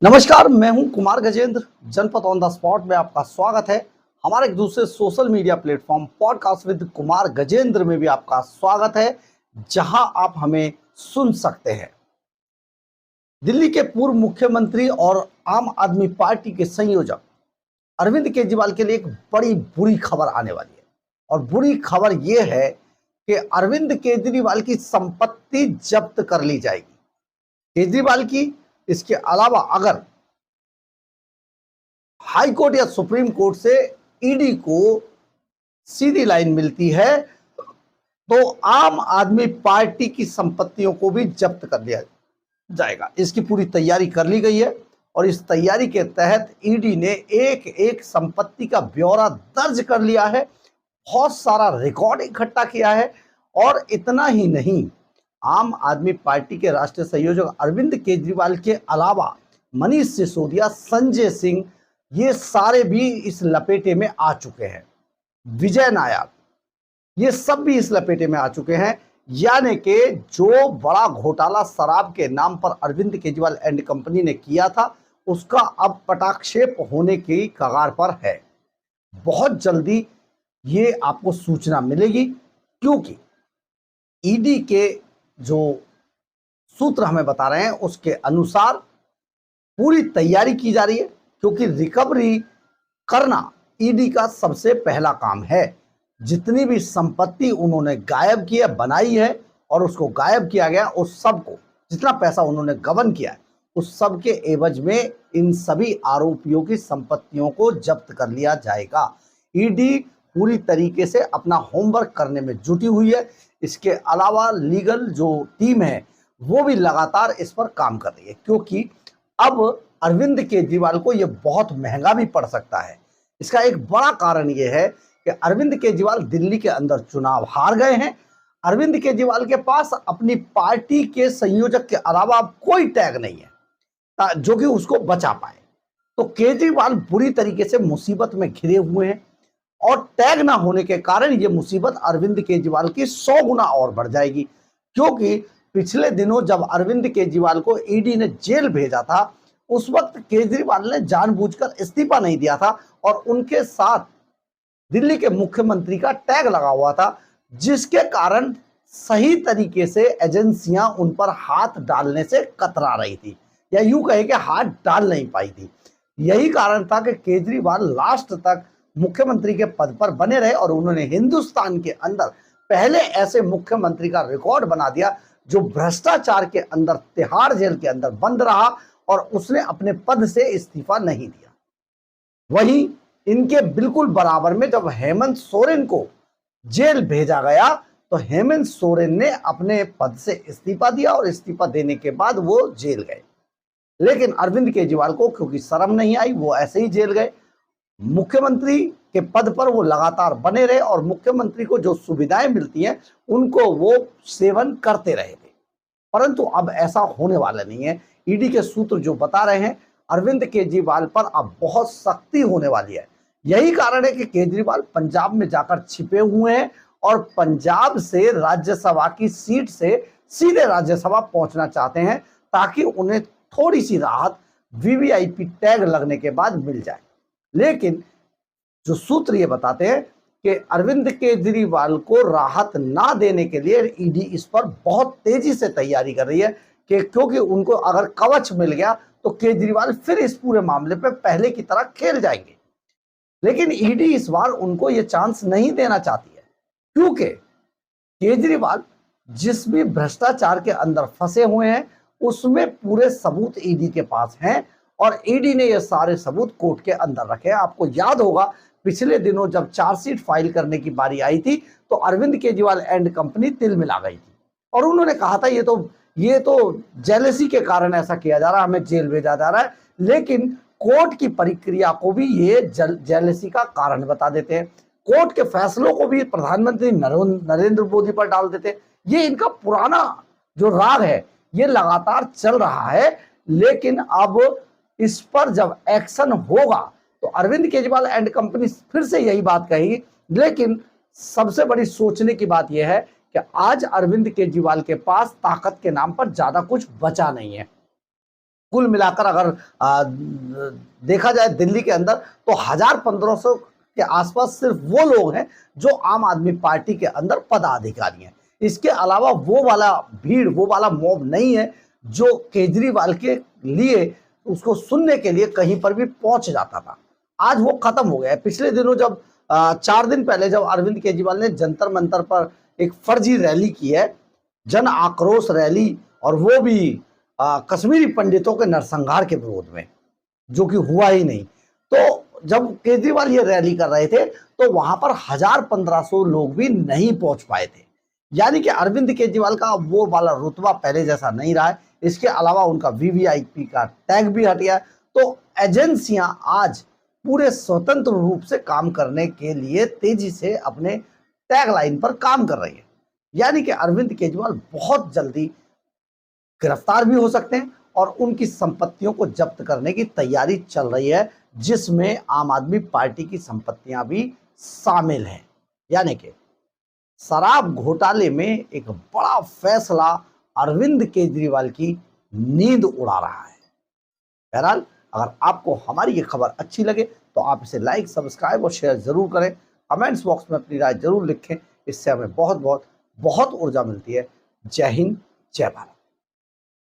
नमस्कार, मैं हूं कुमार गजेंद्र। जनपद ऑन द स्पॉट में आपका स्वागत है। हमारे एक दूसरे social media platform podcast with Kumar Gajendra में भी आपका स्वागत है, जहां आप हमें सुन सकते हैं। दिल्ली के पूर्व मुख्यमंत्री और आम आदमी पार्टी के संयोजक अरविंद केजरीवाल के लिए एक बड़ी बुरी खबर आने वाली है। और बुरी खबर यह है कि अरविंद केजरीवाल की संपत्ति जब्त कर ली जाएगी। केजरीवाल की, इसके अलावा अगर हाई कोर्ट या सुप्रीम कोर्ट से ईडी को सीधी लाइन मिलती है तो आम आदमी पार्टी की संपत्तियों को भी जब्त कर लिया जाएगा। इसकी पूरी तैयारी कर ली गई है और इस तैयारी के तहत ईडी ने एक एक संपत्ति का ब्यौरा दर्ज कर लिया है, बहुत सारा रिकॉर्ड इकट्ठा किया है। और इतना ही नहीं, आम आदमी पार्टी के राष्ट्रीय संयोजक अरविंद केजरीवाल के अलावा मनीष सिसोदिया, संजय सिंह, ये सारे भी इस लपेटे में आ चुके हैं। विजय नायर, ये सब भी इस लपेटे में आ चुके हैं। यानी कि जो बड़ा घोटाला शराब के नाम पर अरविंद केजरीवाल एंड कंपनी ने किया था, उसका अब पटाक्षेप होने की कगार पर है। बहुत जल्दी ये आपको सूचना मिलेगी, क्योंकि ईडी के जो सूत्र हमें बता रहे हैं उसके अनुसार पूरी तैयारी की जा रही है, क्योंकि रिकवरी करना ईडी का सबसे पहला काम है। जितनी भी संपत्ति उन्होंने गायब की है, बनाई है और उसको गायब किया गया, उस सब को, जितना पैसा उन्होंने गबन किया है, उस सब के एवज में इन सभी आरोपियों की संपत्तियों को जब्त कर लिया जाएगा। ईडी पूरी तरीके से अपना होमवर्क करने में जुटी हुई है। इसके अलावा लीगल जो टीम है वो भी लगातार इस पर काम कर रही है, क्योंकि अब अरविंद केजरीवाल को यह बहुत महंगा भी पड़ सकता है। इसका एक बड़ा कारण यह है कि अरविंद केजरीवाल दिल्ली के अंदर चुनाव हार गए हैं। अरविंद केजरीवाल के पास अपनी पार्टी के संयोजक के अलावा कोई टैग नहीं है जो कि उसको बचा पाए। तो केजरीवाल बुरी तरीके से मुसीबत में घिरे हुए हैं और टैग ना होने के कारण ये मुसीबत अरविंद केजरीवाल की 100 गुना और बढ़ जाएगी। क्योंकि पिछले दिनों जब अरविंद केजरीवाल को ईडी ने जेल भेजा था, उस वक्त केजरीवाल ने जानबूझकर इस्तीफा नहीं दिया था और उनके साथ दिल्ली के मुख्यमंत्री का टैग लगा हुआ था, जिसके कारण सही तरीके से एजेंसियां उन पर हाथ डालने से कतरा रही थी, या यूं कहे कि हाथ डाल नहीं पाई थी। यही कारण था कि केजरीवाल लास्ट तक मुख्यमंत्री के पद पर बने रहे और उन्होंने हिंदुस्तान के अंदर पहले ऐसे मुख्यमंत्री का रिकॉर्ड बना दिया जो भ्रष्टाचार के अंदर, तिहाड़ जेल के अंदर बंद रहा और उसने अपने पद से इस्तीफा नहीं दिया। वहीं इनके बिल्कुल बराबर में जब हेमंत सोरेन को जेल भेजा गया तो हेमंत सोरेन ने अपने पद से इस्तीफा दिया और इस्तीफा देने के बाद वो जेल गए। लेकिन अरविंद केजरीवाल को क्योंकि शर्म नहीं आई, वो ऐसे ही जेल गए। मुख्यमंत्री के पद पर वो लगातार बने रहे और मुख्यमंत्री को जो सुविधाएं मिलती हैं उनको वो सेवन करते रहे थे। परंतु अब ऐसा होने वाला नहीं है। ईडी के सूत्र जो बता रहे हैं, अरविंद केजरीवाल पर अब बहुत सख्ती होने वाली है। यही कारण है कि केजरीवाल पंजाब में जाकर छिपे हुए हैं और पंजाब से राज्यसभा की सीट से सीधे राज्यसभा पहुंचना चाहते हैं, ताकि उन्हें थोड़ी सी राहत वीवीआईपी टैग लगने के बाद मिल जाए। लेकिन जो सूत्र ये बताते हैं कि अरविंद केजरीवाल को राहत ना देने के लिए ईडी इस पर बहुत तेजी से तैयारी कर रही है, कि क्योंकि उनको अगर कवच मिल गया तो केजरीवाल फिर इस पूरे मामले पे पहले की तरह खेल जाएंगे। लेकिन ईडी इस बार उनको ये चांस नहीं देना चाहती है, क्योंकि केजरीवाल जिस भी भ्रष्टाचार के अंदर फंसे हुए हैं उसमें पूरे सबूत ईडी के पास हैं और ईडी ने ये सारे सबूत कोर्ट के अंदर रखे हैं। आपको याद होगा, पिछले दिनों जब चार्जशीट फाइल करने की बारी आई थी तो अरविंद केजरीवाल एंड कंपनी तिल मिला गई थी और उन्होंने कहा था ये तो जेलसी के कारण ऐसा किया जा रहा है, हमें जेल भेजा जा रहा है। लेकिन कोर्ट की प्रक्रिया को भी ये जेलसी का कारण बता देते हैं, कोर्ट के फैसलों को भी प्रधानमंत्री नरेंद्र मोदी पर डाल देते हैं। ये इनका पुराना जो राग है ये लगातार चल रहा है। लेकिन अब इस पर जब एक्शन होगा तो अरविंद केजरीवाल एंड कंपनी फिर से यही बात कहेगी। लेकिन सबसे बड़ी सोचने की बात यह है कि आज अरविंद केजरीवाल के पास ताकत के नाम पर ज्यादा कुछ बचा नहीं है। कुल मिलाकर अगर देखा जाए दिल्ली के अंदर तो 1000-1500 के आसपास सिर्फ वो लोग हैं जो आम आदमी पार्टी के अंदर पदाधिकारी हैं। इसके अलावा वो वाला भीड़, वो वाला मॉब नहीं है जो केजरीवाल के लिए, उसको सुनने के लिए कहीं पर भी पहुंच जाता था। आज वो खत्म हो गया है। पिछले दिनों जब 4 दिन पहले जब अरविंद केजरीवाल ने जंतर मंतर पर एक फर्जी रैली की है, जन आक्रोश रैली, और वो भी कश्मीरी पंडितों के नरसंहार के विरोध में, जो कि हुआ ही नहीं। तो जब केजरीवाल ये रैली कर रहे थे तो वहां पर 1000-1500 लोग भी नहीं पहुंच पाए थे। यानी कि अरविंद केजरीवाल का वो वाला रुतबा पहले जैसा नहीं रहा है। इसके अलावा उनका वीवीआईपी का टैग भी हट गया है। तो एजेंसियां आज पूरे स्वतंत्र रूप से काम करने के लिए तेजी से अपने टैग लाइन पर काम कर रही है। यानी कि अरविंद केजरीवाल बहुत जल्दी गिरफ्तार भी हो सकते हैं और उनकी संपत्तियों को जब्त करने की तैयारी चल रही है, जिसमें आम आदमी पार्टी की संपत्तियां भी शामिल हैं। यानी कि शराब घोटाले में एक बड़ा फैसला अरविंद केजरीवाल की नींद उड़ा रहा है। बहरहाल, अगर आपको हमारी ये खबर अच्छी लगे तो आप इसे लाइक, सब्सक्राइब और शेयर जरूर करें। कमेंट्स बॉक्स में अपनी राय जरूर लिखें। इससे हमें बहुत बहुत बहुत ऊर्जा मिलती है। जय हिंद, जय भारत।